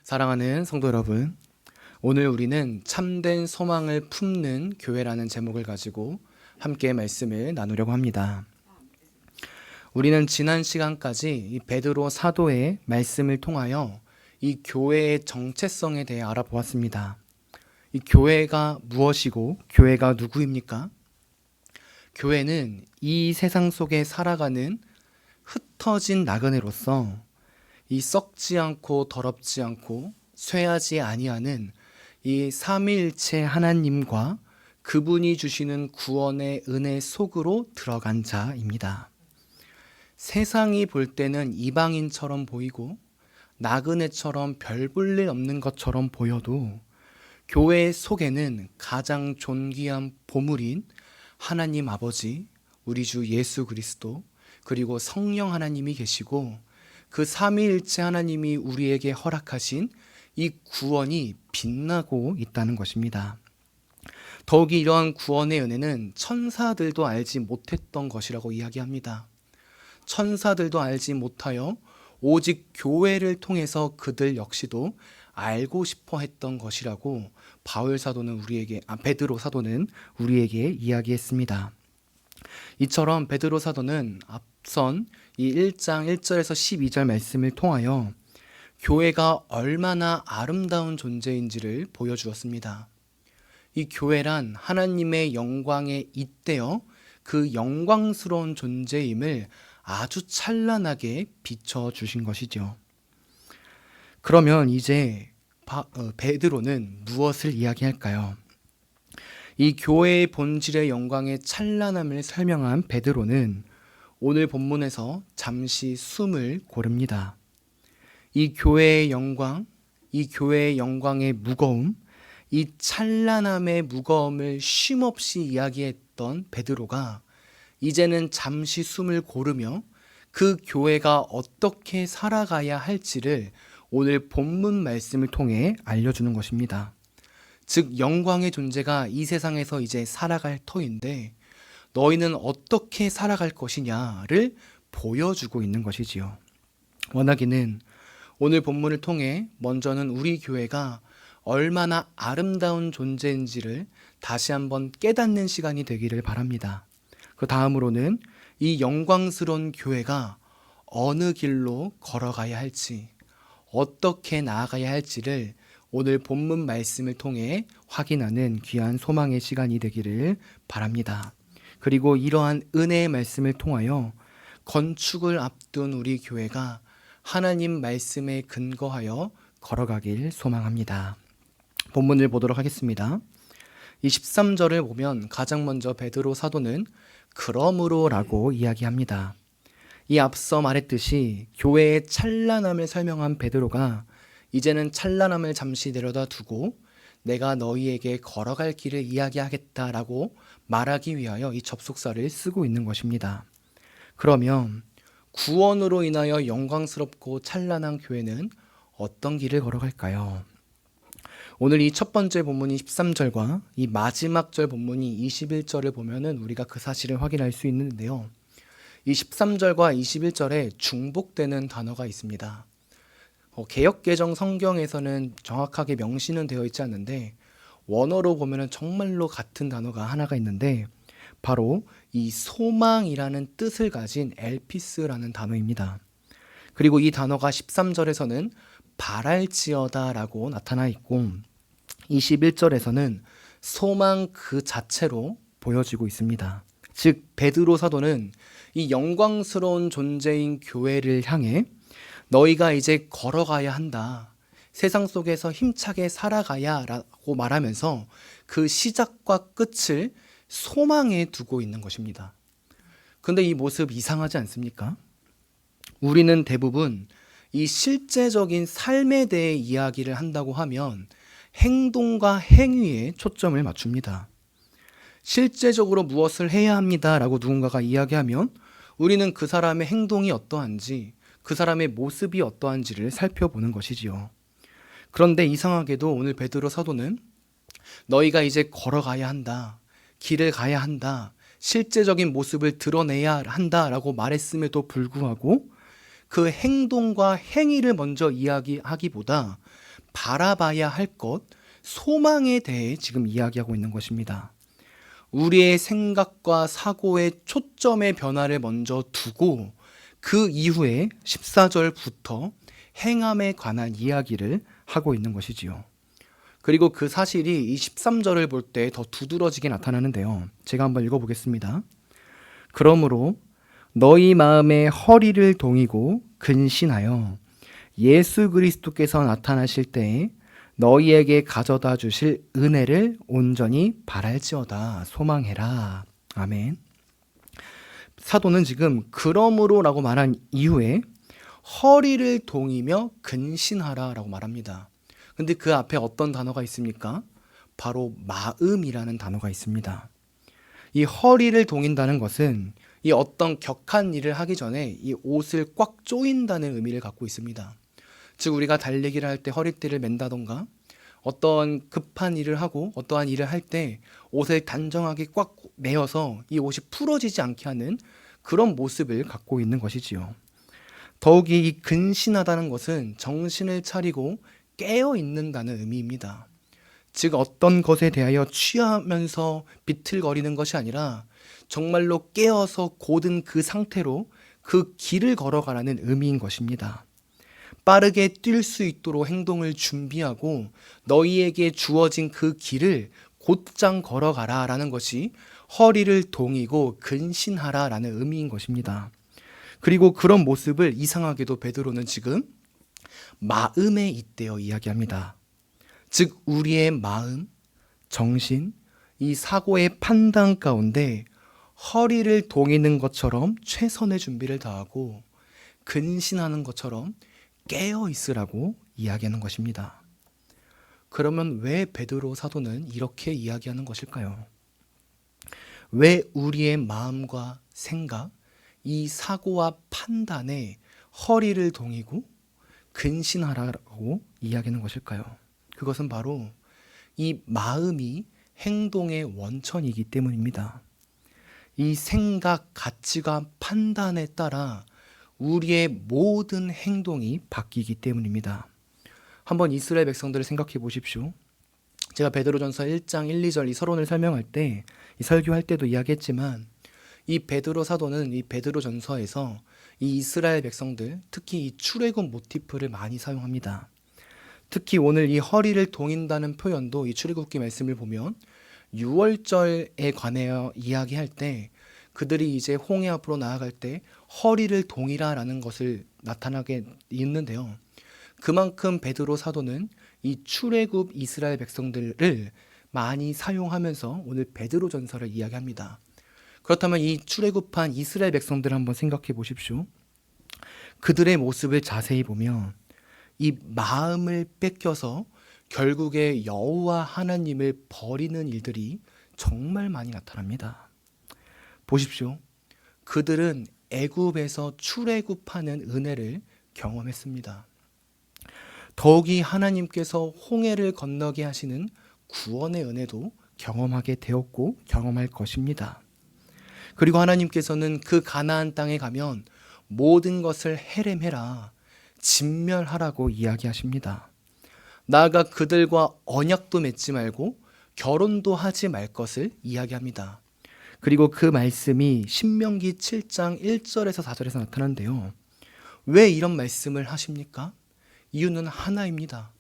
사랑하는 성도 여러분, 오늘 우리는 참된 소망을 품는 교회라는 제목을 가지고 함께 말씀을 나누려고 합니다. 우리는 지난 시간까지 이 베드로 사도의 말씀을 통하여 이 교회의 정체성에 대해 알아보았습니다. 이 교회가 무엇이고 교회가 누구입니까? 교회는 이 세상 속에 살아가는 흩어진 나그네로서 이 썩지 않고 더럽지 않고 쇠하지 아니하는 이 삼위일체 하나님과 그분이 주시는 구원의 은혜 속으로 들어간 자입니다. 세상이 볼 때는 이방인처럼 보이고 나그네처럼 별 볼 일 없는 것처럼 보여도 교회 속에는 가장 존귀한 보물인 하나님 아버지, 우리 주 예수 그리스도, 그리고 성령 하나님이 계시고 그 삼위일체 하나님이 우리에게 허락하신 이 구원이 빛나고 있다는 것입니다. 더욱이 이러한 구원의 은혜는 천사들도 알지 못했던 것이라고 이야기합니다. 천사들도 알지 못하여 오직 교회를 통해서 그들 역시도 알고 싶어 했던 것이라고 베드로 사도는 우리에게 이야기했습니다. 이처럼 베드로 사도는 앞선 이 1장 1절에서 12절 말씀을 통하여 교회가 얼마나 아름다운 존재인지를 보여주었습니다. 이 교회란 하나님의 영광에 잇대어 그 영광스러운 존재임을 아주 찬란하게 비춰주신 것이죠. 그러면 이제 베드로는 무엇을 이야기할까요? 이 교회의 본질의 영광의 찬란함을 설명한 베드로는 오늘 본문에서 잠시 숨을 고릅니다. 이 교회의 영광, 이 교회의 영광의 무거움, 이 찬란함의 무거움을 쉼없이 이야기했던 베드로가 이제는 잠시 숨을 고르며 그 교회가 어떻게 살아가야 할지를 오늘 본문 말씀을 통해 알려주는 것입니다. 즉 영광의 존재가 이 세상에서 이제 살아갈 터인데 너희는 어떻게 살아갈 것이냐를 보여주고 있는 것이지요. 원하기는 오늘 본문을 통해 먼저는 우리 교회가 얼마나 아름다운 존재인지를 다시 한번 깨닫는 시간이 되기를 바랍니다. 그 다음으로는 이 영광스러운 교회가 어느 길로 걸어가야 할지, 어떻게 나아가야 할지를 오늘 본문 말씀을 통해 확인하는 귀한 소망의 시간이 되기를 바랍니다. 그리고 이러한 은혜의 말씀을 통하여 건축을 앞둔 우리 교회가 하나님 말씀에 근거하여 걸어가길 소망합니다. 본문을 보도록 하겠습니다. 이 13절을 보면 가장 먼저 베드로 사도는 그러므로라고 이야기합니다. 이 앞서 말했듯이 교회의 찬란함을 설명한 베드로가 이제는 찬란함을 잠시 내려다 두고 내가 너희에게 걸어갈 길을 이야기하겠다라고 말하기 위하여 이 접속사를 쓰고 있는 것입니다. 그러면 구원으로 인하여 영광스럽고 찬란한 교회는 어떤 길을 걸어갈까요? 오늘 이 첫 번째 본문이 13절과 이 마지막 절 본문이 21절을 보면은 우리가 그 사실을 확인할 수 있는데요. 이 13절과 21절에 중복되는 단어가 있습니다. 개역개정 성경에서는 정확하게 명시는 되어 있지 않는데 원어로 보면은 정말로 같은 단어가 하나가 있는데 바로 이 소망이라는 뜻을 가진 엘피스라는 단어입니다. 그리고 이 단어가 13절에서는 바랄지어다라고 나타나 있고 21절에서는 소망 그 자체로 보여지고 있습니다. 즉 베드로 사도는 이 영광스러운 존재인 교회를 향해 너희가 이제 걸어가야 한다. 세상 속에서 힘차게 살아가야 라고 말하면서 그 시작과 끝을 소망에 두고 있는 것입니다. 근데 이 모습 이상하지 않습니까? 우리는 대부분 이 실제적인 삶에 대해 이야기를 한다고 하면 행동과 행위에 초점을 맞춥니다. 실제적으로 무엇을 해야 합니다 라고 누군가가 이야기하면 우리는 그 사람의 행동이 어떠한지 그 사람의 모습이 어떠한지를 살펴보는 것이지요. 그런데 이상하게도 오늘 베드로 사도는 너희가 이제 걸어가야 한다, 길을 가야 한다, 실제적인 모습을 드러내야 한다라고 말했음에도 불구하고 그 행동과 행위를 먼저 이야기하기보다 바라봐야 할 것, 소망에 대해 지금 이야기하고 있는 것입니다. 우리의 생각과 사고의 초점의 변화를 먼저 두고 그 이후에 14절부터 행함에 관한 이야기를 하고 있는 것이지요. 그리고 그 사실이 이 13절을 볼 때 더 두드러지게 나타나는데요. 제가 한번 읽어보겠습니다. 그러므로 너희 마음에 허리를 동이고 근신하여 예수 그리스도께서 나타나실 때에 너희에게 가져다 주실 은혜를 온전히 바랄지어다. 소망해라. 아멘. 사도는 지금 그러므로라고 말한 이후에 허리를 동이며 근신하라 라고 말합니다. 근데 그 앞에 어떤 단어가 있습니까? 바로 마음이라는 단어가 있습니다. 이 허리를 동인다는 것은 이 어떤 격한 일을 하기 전에 이 옷을 꽉 조인다는 의미를 갖고 있습니다. 즉 우리가 달리기를 할 때 허리띠를 맨다던가 어떤 급한 일을 하고 어떠한 일을 할 때 옷을 단정하게 꽉 매어서 이 옷이 풀어지지 않게 하는 그런 모습을 갖고 있는 것이지요. 더욱이 이 근신하다는 것은 정신을 차리고 깨어 있는다는 의미입니다. 즉 어떤 것에 대하여 취하면서 비틀거리는 것이 아니라 정말로 깨어서 곧은 그 상태로 그 길을 걸어가라는 의미인 것입니다. 빠르게 뛸 수 있도록 행동을 준비하고 너희에게 주어진 그 길을 곧장 걸어가라 라는 것이 허리를 동이고 근신하라 라는 의미인 것입니다. 그리고 그런 모습을 이상하게도 베드로는 지금 마음에 잇대어 이야기합니다. 즉 우리의 마음, 정신, 이 사고의 판단 가운데 허리를 동이는 것처럼 최선의 준비를 다하고 근신하는 것처럼 깨어 있으라고 이야기하는 것입니다. 그러면 왜 베드로 사도는 이렇게 이야기하는 것일까요? 왜 우리의 마음과 생각, 이 사고와 판단에 허리를 동이고 근신하라고 이야기하는 것일까요? 그것은 바로 이 마음이 행동의 원천이기 때문입니다. 이 생각, 가치관, 판단에 따라 우리의 모든 행동이 바뀌기 때문입니다. 한번 이스라엘 백성들을 생각해 보십시오. 제가 베드로전서 1장 1, 2절 이 서론을 설명할 때, 이 설교할 때도 이야기했지만 이 베드로 사도는 이 베드로전서에서 이 이스라엘 백성들, 특히 이 출애굽 모티프를 많이 사용합니다. 특히 오늘 이 허리를 동인다는 표현도 이 출애굽기 말씀을 보면 6월절에 관하여 이야기할 때 그들이 이제 홍해 앞으로 나아갈 때 허리를 동이라라는 것을 나타나게 있는데요. 그만큼 베드로 사도는 이 출애굽 이스라엘 백성들을 많이 사용하면서 오늘 베드로 전서를 이야기합니다. 그렇다면 이 출애굽한 이스라엘 백성들을 한번 생각해 보십시오. 그들의 모습을 자세히 보면 이 마음을 뺏겨서 결국에 여호와 하나님을 버리는 일들이 정말 많이 나타납니다. 보십시오. 그들은 애굽에서 출애굽하는 은혜를 경험했습니다. 더욱이 하나님께서 홍해를 건너게 하시는 구원의 은혜도 경험하게 되었고 경험할 것입니다. 그리고 하나님께서는 그 가나안 땅에 가면 모든 것을 헤렘해라, 진멸하라고 이야기하십니다. 나아가 그들과 언약도 맺지 말고 결혼도 하지 말 것을 이야기합니다. 그리고 그 말씀이 신명기 7장 1절에서 4절에서 나타나는데요. 왜 이런 말씀을 하십니까? 이유는 하나입니다.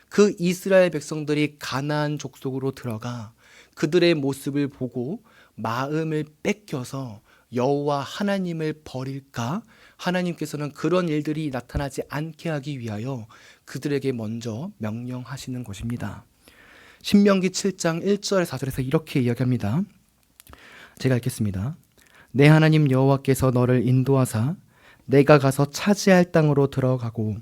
그 이스라엘 백성들이 가나안 족속으로 들어가 그들의 모습을 보고 마음을 뺏겨서 여호와 하나님을 버릴까? 하나님께서는 그런 일들이 나타나지 않게 하기 위하여 그들에게 먼저 명령하시는 것입니다. 신명기 7장 1절 4절에서 이렇게 이야기합니다. 제가 읽겠습니다. 내 하나님 여호와께서 너를 인도하사 내가 가서 차지할 땅으로 들어가고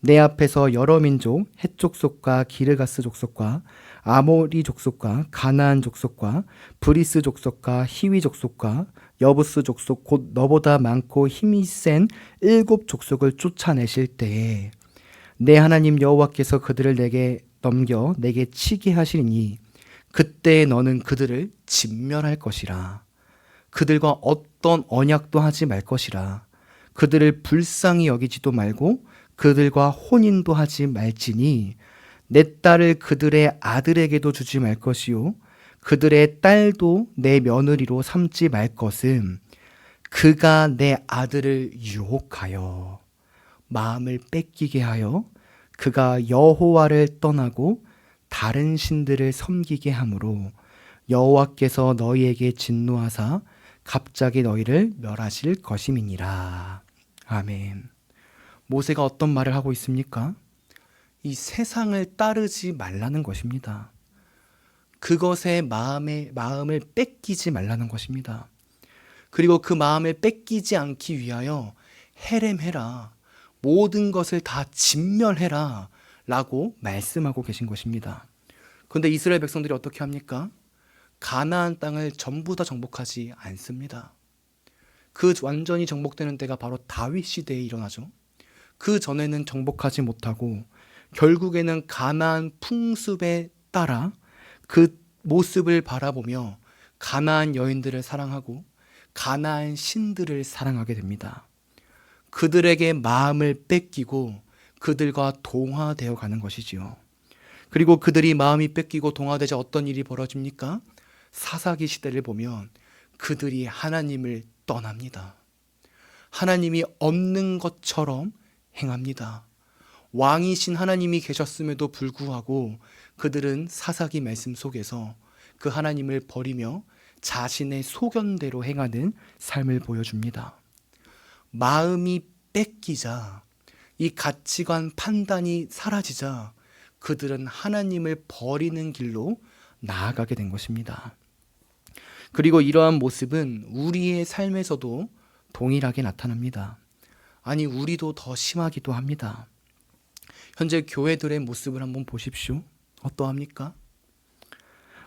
내 앞에서 여러 민족 헷 족속과 기르가스 족속과 아모리 족속과 가나안 족속과 브리스 족속과 히위 족속과 여부스 족속 곧 너보다 많고 힘이 센 7 족속을 쫓아내실 때에 내 하나님 여호와께서 그들을 내게 넘겨 내게 치게 하시니 그때 너는 그들을 진멸할 것이라. 그들과 어떤 언약도 하지 말 것이라. 그들을 불쌍히 여기지도 말고 그들과 혼인도 하지 말지니 내 딸을 그들의 아들에게도 주지 말 것이요 그들의 딸도 내 며느리로 삼지 말 것은 그가 내 아들을 유혹하여 마음을 뺏기게 하여 그가 여호와를 떠나고 다른 신들을 섬기게 하므로 여호와께서 너희에게 진노하사 갑자기 너희를 멸하실 것임이니라. 아멘. 모세가 어떤 말을 하고 있습니까? 이 세상을 따르지 말라는 것입니다. 그것의 마음을 뺏기지 말라는 것입니다. 그리고 그 마음을 뺏기지 않기 위하여 헤렘해라. 모든 것을 다 진멸해라. 라고 말씀하고 계신 것입니다. 그런데 이스라엘 백성들이 어떻게 합니까? 가나안 땅을 전부 다 정복하지 않습니다. 그 완전히 정복되는 때가 바로 다윗 시대에 일어나죠. 그 전에는 정복하지 못하고 결국에는 가나안 풍습에 따라 그 모습을 바라보며 가나안 여인들을 사랑하고 가나안 신들을 사랑하게 됩니다. 그들에게 마음을 뺏기고 그들과 동화되어 가는 것이지요. 그리고 그들이 마음이 뺏기고 동화되자 어떤 일이 벌어집니까? 사사기 시대를 보면 그들이 하나님을 떠납니다. 하나님이 없는 것처럼 행합니다. 왕이신 하나님이 계셨음에도 불구하고 그들은 사사기 말씀 속에서 그 하나님을 버리며 자신의 소견대로 행하는 삶을 보여줍니다. 마음이 뺏기자, 이 가치관 판단이 사라지자 그들은 하나님을 버리는 길로 나아가게 된 것입니다. 그리고 이러한 모습은 우리의 삶에서도 동일하게 나타납니다. 아니, 우리도 더 심하기도 합니다. 현재 교회들의 모습을 한번 보십시오. 어떠합니까?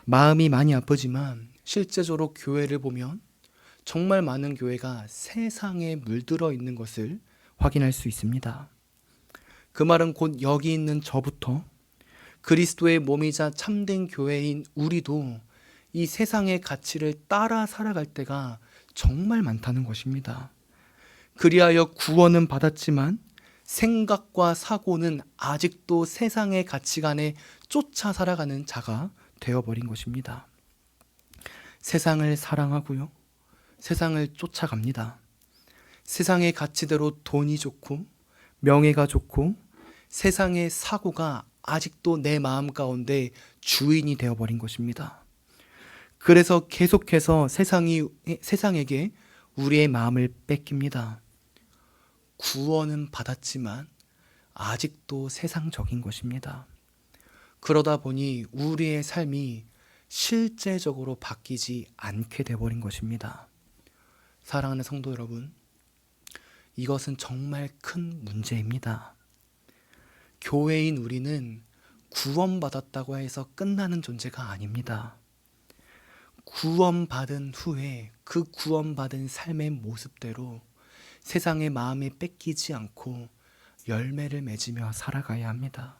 마음이 많이 아프지만 실제적으로 교회를 보면 정말 많은 교회가 세상에 물들어 있는 것을 확인할 수 있습니다. 그 말은 곧 여기 있는 저부터 그리스도의 몸이자 참된 교회인 우리도 이 세상의 가치를 따라 살아갈 때가 정말 많다는 것입니다. 그리하여 구원은 받았지만 생각과 사고는 아직도 세상의 가치관에 쫓아 살아가는 자가 되어버린 것입니다. 세상을 사랑하고요. 세상을 쫓아갑니다. 세상의 가치대로 돈이 좋고 명예가 좋고 세상의 사고가 아직도 내 마음 가운데 주인이 되어버린 것입니다. 그래서 계속해서 세상에게 우리의 마음을 뺏깁니다. 구원은 받았지만 아직도 세상적인 것입니다. 그러다 보니 우리의 삶이 실제적으로 바뀌지 않게 되어버린 것입니다. 사랑하는 성도 여러분, 이것은 정말 큰 문제입니다. 교회인 우리는 구원받았다고 해서 끝나는 존재가 아닙니다. 구원받은 후에 그 구원받은 삶의 모습대로 세상의 마음에 뺏기지 않고 열매를 맺으며 살아가야 합니다.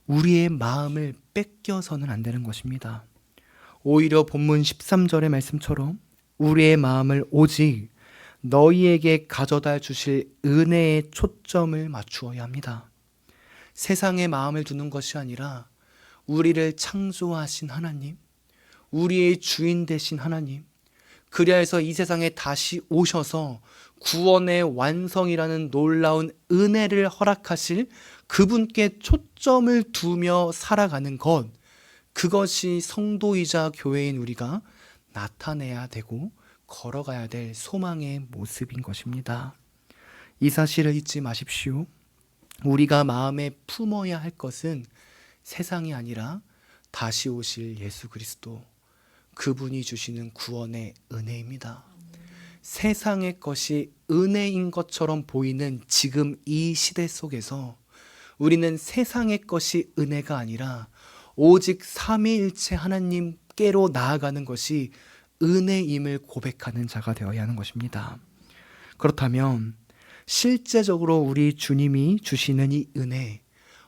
우리의 마음을 뺏겨서는 안 되는 것입니다. 오히려 본문 13절의 말씀처럼 우리의 마음을 오직 너희에게 가져다 주실 은혜에 초점을 맞추어야 합니다. 세상에 마음을 두는 것이 아니라 우리를 창조하신 하나님, 우리의 주인 되신 하나님, 그리하여서 이 세상에 다시 오셔서 구원의 완성이라는 놀라운 은혜를 허락하실 그분께 초점을 두며 살아가는 것, 그것이 성도이자 교회인 우리가 나타내야 되고 걸어가야 될 소망의 모습인 것입니다. 이 사실을 잊지 마십시오. 우리가 마음에 품어야 할 것은 세상이 아니라 다시 오실 예수 그리스도, 그분이 주시는 구원의 은혜입니다. 세상의 것이 은혜인 것처럼 보이는 지금 이 시대 속에서 우리는 세상의 것이 은혜가 아니라 오직 삼위일체 하나님께로 나아가는 것이 은혜임을 고백하는 자가 되어야 하는 것입니다. 그렇다면 실제적으로 우리 주님이 주시는 이 은혜,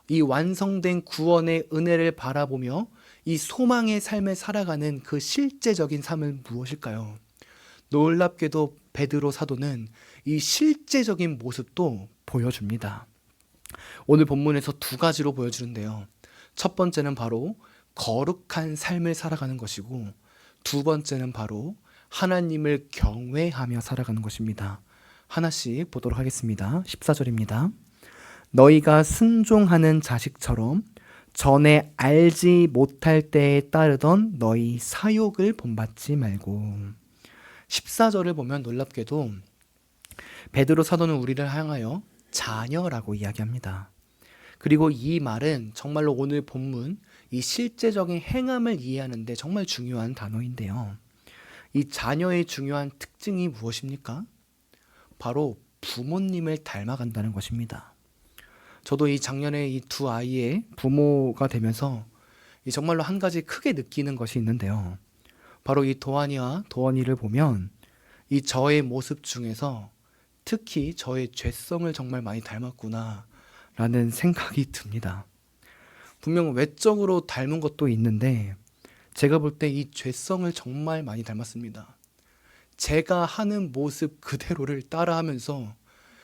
이 완성된 구원의 은혜를 바라보며 이 소망의 삶을 살아가는 그 실제적인 삶은 무엇일까요? 놀랍게도 베드로 사도는 이 실제적인 모습도 보여줍니다. 오늘 본문에서 두 가지로 보여주는데요. 첫 번째는 바로 거룩한 삶을 살아가는 것이고, 두 번째는 바로 하나님을 경외하며 살아가는 것입니다. 하나씩 보도록 하겠습니다. 14절입니다. 너희가 순종하는 자식처럼 전에 알지 못할 때에 따르던 너희 사욕을 본받지 말고. 14절을 보면 놀랍게도 베드로 사도는 우리를 향하여 자녀라고 이야기합니다. 그리고 이 말은 정말로 오늘 본문 이 실제적인 행함을 이해하는데 정말 중요한 단어인데요. 이 자녀의 중요한 특징이 무엇입니까? 바로 부모님을 닮아간다는 것입니다. 저도 이 작년에 이 두 아이의 부모가 되면서 정말로 한 가지 크게 느끼는 것이 있는데요. 바로 이 도안이와 도원이를 보면 이 저의 모습 중에서 특히 저의 죄성을 정말 많이 닮았구나 라는 생각이 듭니다. 분명 외적으로 닮은 것도 있는데 제가 볼 때 이 죄성을 정말 많이 닮았습니다. 제가 하는 모습 그대로를 따라하면서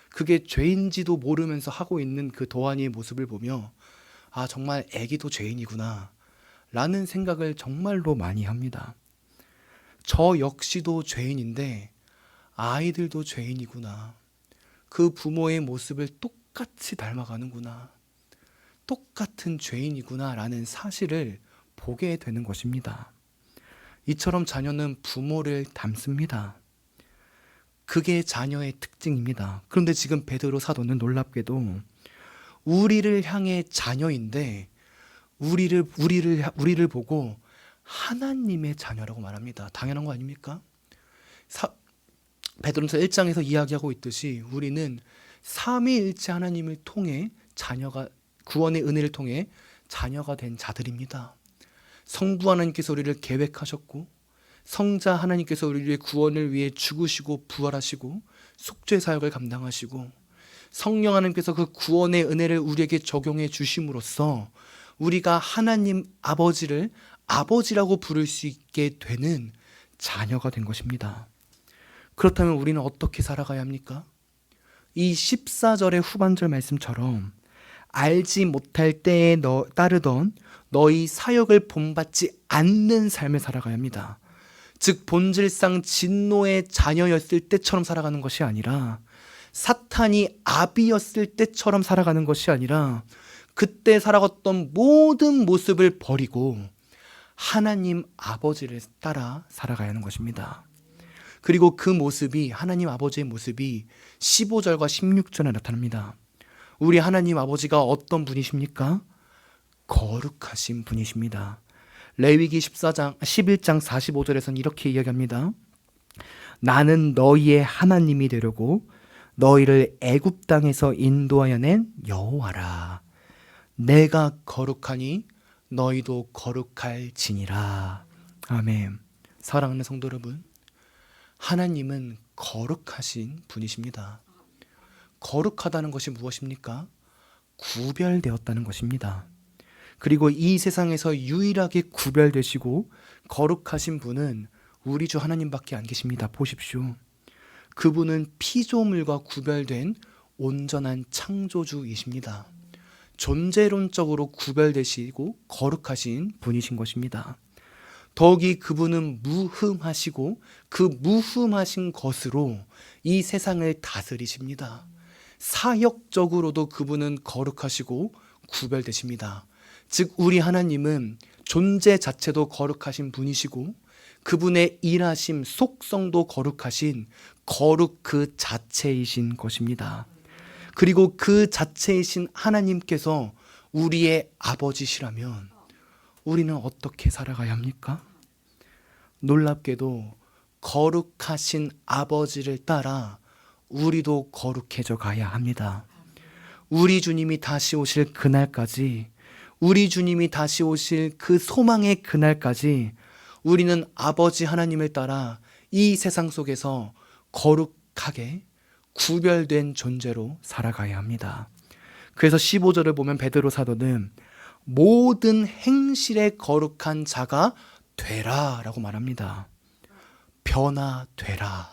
그게 죄인지도 모르면서 하고 있는 그 도안이의 모습을 보며 아, 정말 애기도 죄인이구나 라는 생각을 정말로 많이 합니다. 저 역시도 죄인인데 아이들도 죄인이구나. 그 부모의 모습을 똑같이 닮아가는구나. 똑같은 죄인이구나 라는 사실을 보게 되는 것입니다. 이처럼 자녀는 부모를 닮습니다. 그게 자녀의 특징입니다. 그런데 지금 베드로 사도는 놀랍게도 우리를 향해 자녀인데 우리를 보고 하나님의 자녀라고 말합니다. 당연한 거 아닙니까? 베드로서 1장에서 이야기하고 있듯이 우리는 삼위일체 하나님을 통해 구원의 은혜를 통해 자녀가 된 자들입니다. 성부 하나님께서 우리를 계획하셨고 성자 하나님께서 우리의 구원을 위해 죽으시고 부활하시고 속죄 사역을 감당하시고 성령 하나님께서 그 구원의 은혜를 우리에게 적용해 주심으로써 우리가 하나님 아버지를 아버지라고 부를 수 있게 되는 자녀가 된 것입니다. 그렇다면 우리는 어떻게 살아가야 합니까? 이 14절의 후반절 말씀처럼 알지 못할 때에 따르던 너희 사역을 본받지 않는 삶을 살아가야 합니다. 즉 본질상 진노의 자녀였을 때처럼 살아가는 것이 아니라 사탄이 아비였을 때처럼 살아가는 것이 아니라 그때 살아갔던 모든 모습을 버리고 하나님 아버지를 따라 살아가야 하는 것입니다. 그리고 그 모습이 하나님 아버지의 모습이 15절과 16절에 나타납니다. 우리 하나님 아버지가 어떤 분이십니까? 거룩하신 분이십니다. 레위기 11장 45절에서는 이렇게 이야기합니다. 나는 너희의 하나님이 되려고 너희를 애굽 땅에서 인도하여 낸 여호와라. 내가 거룩하니 너희도 거룩할지니라. 아멘. 사랑하는 성도 여러분, 하나님은 거룩하신 분이십니다. 거룩하다는 것이 무엇입니까? 구별되었다는 것입니다. 그리고 이 세상에서 유일하게 구별되시고 거룩하신 분은 우리 주 하나님밖에 안 계십니다. 보십시오. 그분은 피조물과 구별된 온전한 창조주이십니다. 존재론적으로 구별되시고 거룩하신 분이신 것입니다. 더욱이 그분은 무흠하시고 그 무흠하신 것으로 이 세상을 다스리십니다. 사역적으로도 그분은 거룩하시고 구별되십니다. 즉 우리 하나님은 존재 자체도 거룩하신 분이시고 그분의 일하심 속성도 거룩하신 거룩 그 자체이신 것입니다. 그리고 그 자체이신 하나님께서 우리의 아버지시라면 우리는 어떻게 살아가야 합니까? 놀랍게도 거룩하신 아버지를 따라 우리도 거룩해져 가야 합니다. 우리 주님이 다시 오실 그날까지, 우리 주님이 다시 오실 그 소망의 그날까지 우리는 아버지 하나님을 따라 이 세상 속에서 거룩하게 구별된 존재로 살아가야 합니다. 그래서 15절을 보면 베드로 사도는 모든 행실에 거룩한 자가 되라 라고 말합니다. 변화되라.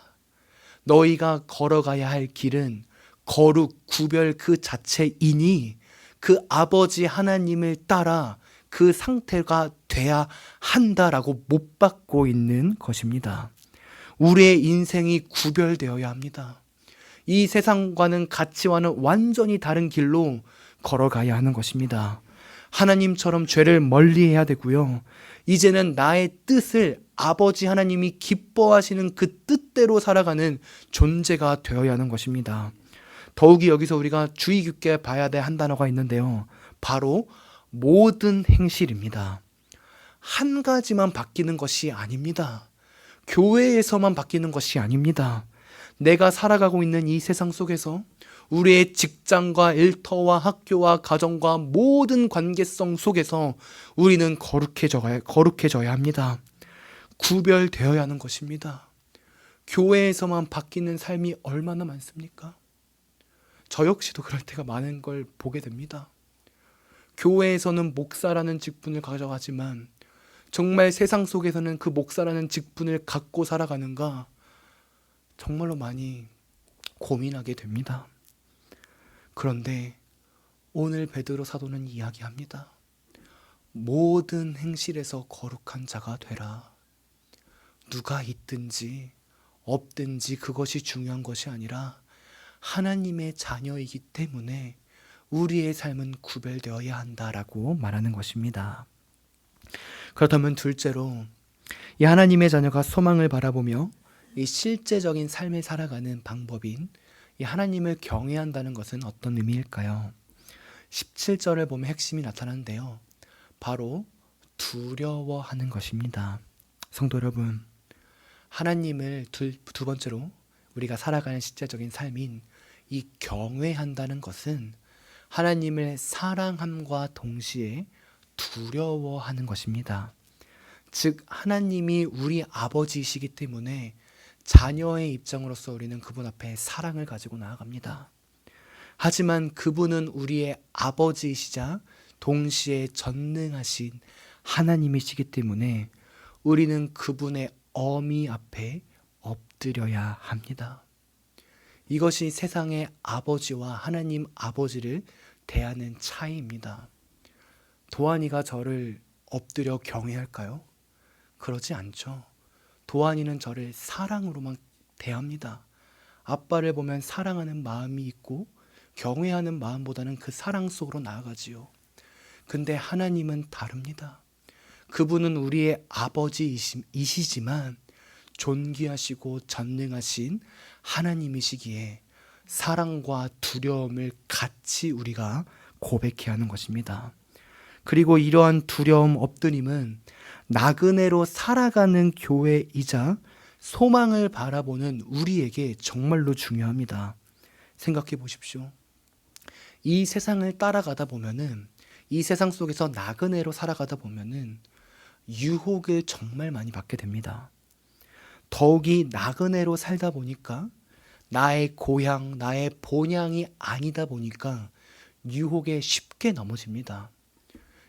너희가 걸어가야 할 길은 거룩, 구별 그 자체이니 그 아버지 하나님을 따라 그 상태가 돼야 한다라고 못 받고 있는 것입니다. 우리의 인생이 구별되어야 합니다. 이 세상과는 가치와는 완전히 다른 길로 걸어가야 하는 것입니다. 하나님처럼 죄를 멀리해야 되고요. 이제는 나의 뜻을 아버지 하나님이 기뻐하시는 그 뜻대로 살아가는 존재가 되어야 하는 것입니다. 더욱이 여기서 우리가 주의 깊게 봐야 될 한 단어가 있는데요. 바로 모든 행실입니다. 한 가지만 바뀌는 것이 아닙니다. 교회에서만 바뀌는 것이 아닙니다. 내가 살아가고 있는 이 세상 속에서 우리의 직장과 일터와 학교와 가정과 모든 관계성 속에서 우리는 거룩해져야 합니다. 구별되어야 하는 것입니다. 교회에서만 바뀌는 삶이 얼마나 많습니까? 저 역시도 그럴 때가 많은 걸 보게 됩니다. 교회에서는 목사라는 직분을 가져가지만 정말 세상 속에서는 그 목사라는 직분을 갖고 살아가는가 정말로 많이 고민하게 됩니다. 그런데 오늘 베드로 사도는 이야기합니다. 모든 행실에서 거룩한 자가 되라. 누가 있든지 없든지 그것이 중요한 것이 아니라 하나님의 자녀이기 때문에 우리의 삶은 구별되어야 한다라고 말하는 것입니다. 그렇다면 둘째로 이 하나님의 자녀가 소망을 바라보며 이 실제적인 삶을 살아가는 방법인 이 하나님을 경외한다는 것은 어떤 의미일까요? 17절을 보면 핵심이 나타나는데요. 바로 두려워하는 것입니다. 성도 여러분, 하나님을 두 번째로 우리가 살아가는 실제적인 삶인 이 경외한다는 것은 하나님을 사랑함과 동시에 두려워하는 것입니다. 즉 하나님이 우리 아버지이시기 때문에 자녀의 입장으로서 우리는 그분 앞에 사랑을 가지고 나아갑니다. 하지만 그분은 우리의 아버지이시자 동시에 전능하신 하나님이시기 때문에 우리는 그분의 어미 앞에 엎드려야 합니다. 이것이 세상의 아버지와 하나님 아버지를 대하는 차이입니다. 도안이가 저를 엎드려 경외할까요? 그러지 않죠. 도안이는 저를 사랑으로만 대합니다. 아빠를 보면 사랑하는 마음이 있고 경외하는 마음보다는 그 사랑 속으로 나아가지요. 근데 하나님은 다릅니다. 그분은 우리의 아버지이시지만 존귀하시고 전능하신 하나님이시기에 사랑과 두려움을 같이 우리가 고백해야 하는 것입니다. 그리고 이러한 두려움 엎드림은 나그네로 살아가는 교회이자 소망을 바라보는 우리에게 정말로 중요합니다. 생각해 보십시오. 이 세상을 따라가다 보면은 이 세상 속에서 나그네로 살아가다 보면은 유혹을 정말 많이 받게 됩니다. 더욱이 나그네로 살다 보니까 나의 고향, 나의 본향이 아니다 보니까 유혹에 쉽게 넘어집니다.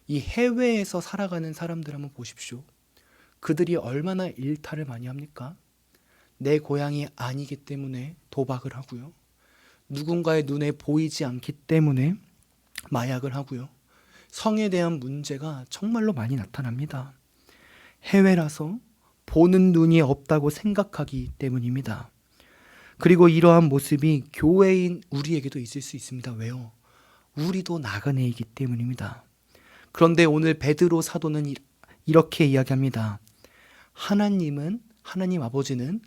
이 해외에서 살아가는 사람들 한번 보십시오. 그들이 얼마나 일탈을 많이 합니까? 내 고향이 아니기 때문에 도박을 하고요. 누군가의 눈에 보이지 않기 때문에 마약을 하고요. 성에 대한 문제가 정말로 많이 나타납니다. 해외라서 보는 눈이 없다고 생각하기 때문입니다. 그리고 이러한 모습이 교회인 우리에게도 있을 수 있습니다. 왜요? 우리도 나그네이기 때문입니다. 그런데 오늘 베드로 사도는 이렇게 이야기합니다. 하나님 아버지는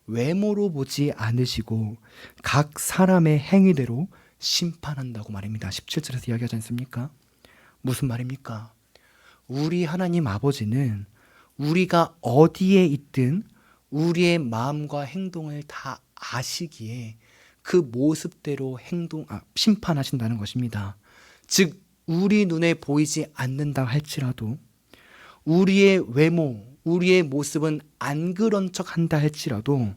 외모로 보지 않으시고 각 사람의 행위대로 심판한다고 말입니다. 17절에서 이야기하지 않습니까? 무슨 말입니까? 우리 하나님 아버지는 우리가 어디에 있든 우리의 마음과 행동을 다 아시기에 그 모습대로 심판하신다는 것입니다. 즉 우리 눈에 보이지 않는다 할지라도 우리의 외모, 우리의 모습은 안 그런 척 한다 할지라도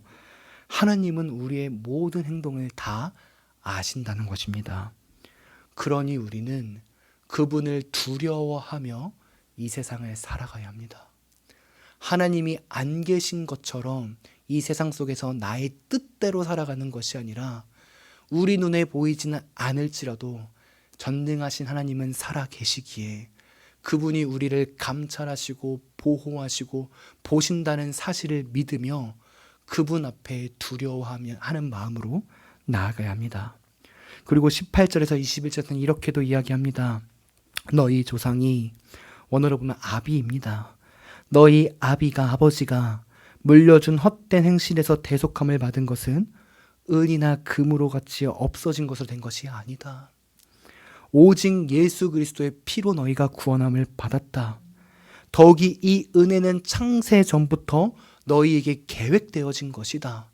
하나님은 우리의 모든 행동을 다 아신다는 것입니다. 그러니 우리는 그분을 두려워하며 이 세상을 살아가야 합니다. 하나님이 안 계신 것처럼 이 세상 속에서 나의 뜻대로 살아가는 것이 아니라 우리 눈에 보이지는 않을지라도 전능하신 하나님은 살아 계시기에 그분이 우리를 감찰하시고 보호하시고 보신다는 사실을 믿으며 그분 앞에 두려워하는 마음으로 나아가야 합니다. 그리고 18절에서 21절에는 이렇게도 이야기합니다. 너희 조상이, 원어로 보면 아비입니다. 너희 아버지가 물려준 헛된 행실에서 대속함을 받은 것은 은이나 금으로 같이 없어진 것으로 된 것이 아니다. 오직 예수 그리스도의 피로 너희가 구원함을 받았다. 더욱이 이 은혜는 창세 전부터 너희에게 계획되어진 것이다.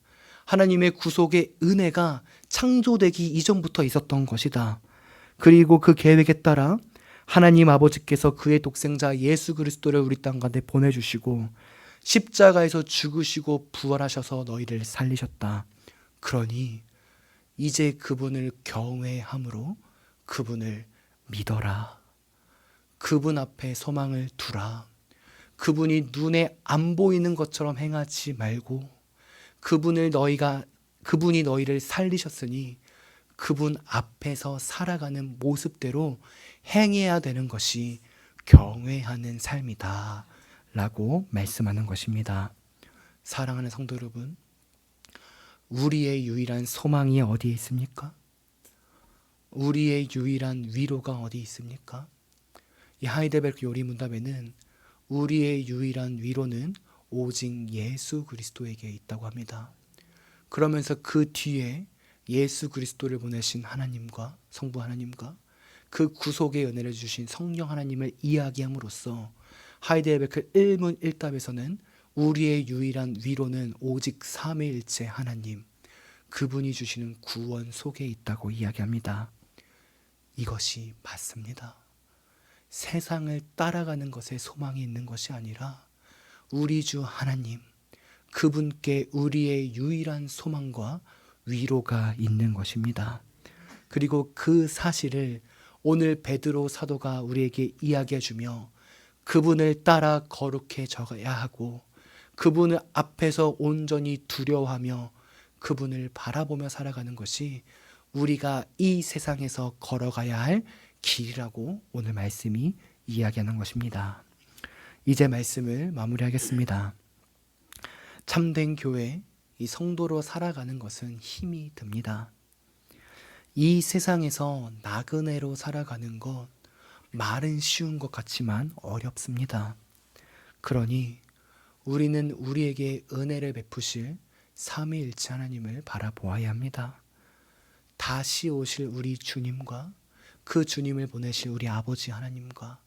하나님의 구속의 은혜가 창조되기 이전부터 있었던 것이다. 그리고 그 계획에 따라 하나님 아버지께서 그의 독생자 예수 그리스도를 우리 땅 가운데 보내주시고 십자가에서 죽으시고 부활하셔서 너희를 살리셨다. 그러니 이제 그분을 경외함으로 그분을 믿어라. 그분 앞에 소망을 두라. 그분이 눈에 안 보이는 것처럼 행하지 말고 그분이 너희를 살리셨으니 그분 앞에서 살아가는 모습대로 행해야 되는 것이 경외하는 삶이다 라고 말씀하는 것입니다. 사랑하는 성도 여러분, 우리의 유일한 소망이 어디에 있습니까? 우리의 유일한 위로가 어디 있습니까? 이 하이델베르크 요리문답에는 우리의 유일한 위로는 오직 예수 그리스도에게 있다고 합니다. 그러면서 그 뒤에 예수 그리스도를 보내신 하나님과 성부 하나님과 그 구속의 은혜를 주신 성령 하나님을 이야기함으로써 하이델베르크 1문1답에서는 우리의 유일한 위로는 오직 삼위일체 하나님, 그분이 주시는 구원 속에 있다고 이야기합니다. 이것이 맞습니다. 세상을 따라가는 것에 소망이 있는 것이 아니라 우리 주 하나님, 그분께 우리의 유일한 소망과 위로가 있는 것입니다. 그리고 그 사실을 오늘 베드로 사도가 우리에게 이야기해 주며 그분을 따라 거룩해져야 하고 그분을 앞에서 온전히 두려워하며 그분을 바라보며 살아가는 것이 우리가 이 세상에서 걸어가야 할 길이라고 오늘 말씀이 이야기하는 것입니다. 이제 말씀을 마무리하겠습니다. 참된 교회, 이 성도로 살아가는 것은 힘이 듭니다. 이 세상에서 나그네로 살아가는 것, 말은 쉬운 것 같지만 어렵습니다. 그러니 우리는 우리에게 은혜를 베푸실 삼위일체 하나님을 바라보아야 합니다. 다시 오실 우리 주님과 그 주님을 보내실 우리 아버지 하나님과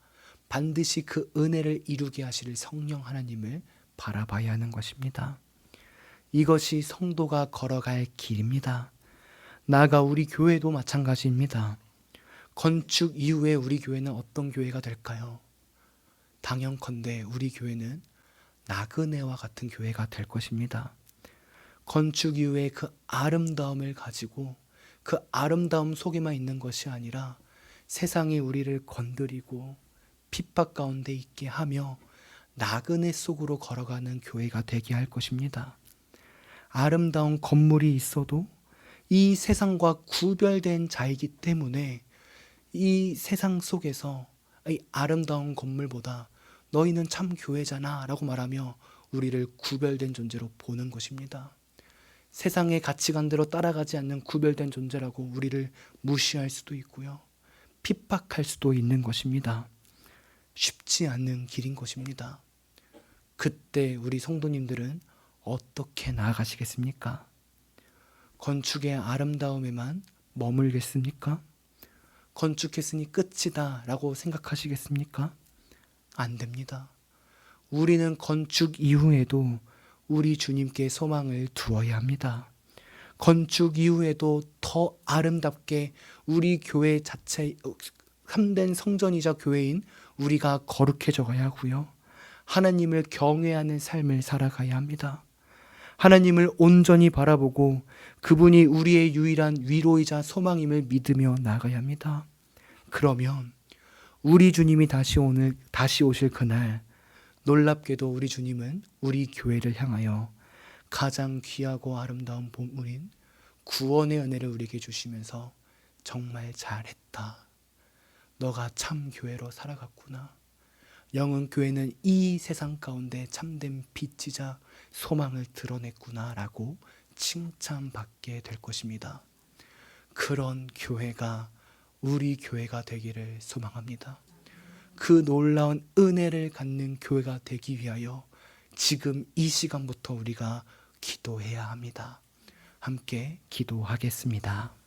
반드시 그 은혜를 이루게 하실 성령 하나님을 바라봐야 하는 것입니다. 이것이 성도가 걸어갈 길입니다. 나아가 우리 교회도 마찬가지입니다. 건축 이후에 우리 교회는 어떤 교회가 될까요? 당연컨대 우리 교회는 나그네와 같은 교회가 될 것입니다. 건축 이후에 그 아름다움을 가지고 그 아름다움 속에만 있는 것이 아니라 세상이 우리를 건드리고 핍박 가운데 있게 하며 나그네 속으로 걸어가는 교회가 되게 할 것입니다. 아름다운 건물이 있어도 이 세상과 구별된 자이기 때문에 이 세상 속에서 이 아름다운 건물보다 너희는 참 교회잖아 라고 말하며 우리를 구별된 존재로 보는 것입니다. 세상의 가치관대로 따라가지 않는 구별된 존재라고 우리를 무시할 수도 있고요. 핍박할 수도 있는 것입니다. 쉽지 않은 길인 것입니다. 그때 우리 성도님들은 어떻게 나아가시겠습니까? 건축의 아름다움에만 머물겠습니까? 건축했으니 끝이다 라고 생각하시겠습니까? 안 됩니다. 우리는 건축 이후에도 우리 주님께 소망을 두어야 합니다. 건축 이후에도 더 아름답게 우리 교회 자체 참된 성전이자 교회인 우리가 거룩해져 가야 하고요. 하나님을 경외하는 삶을 살아가야 합니다. 하나님을 온전히 바라보고 그분이 우리의 유일한 위로이자 소망임을 믿으며 나아가야 합니다. 그러면 우리 주님이 다시 오실 그날, 놀랍게도 우리 주님은 우리 교회를 향하여 가장 귀하고 아름다운 보물인 구원의 은혜를 우리에게 주시면서 정말 잘했다. 너가 참 교회로 살아갔구나. 영은 교회는 이 세상 가운데 참된 빛이자 소망을 드러냈구나 라고 칭찬받게 될 것입니다. 그런 교회가 우리 교회가 되기를 소망합니다. 그 놀라운 은혜를 갖는 교회가 되기 위하여 지금 이 시간부터 우리가 기도해야 합니다. 함께 기도하겠습니다.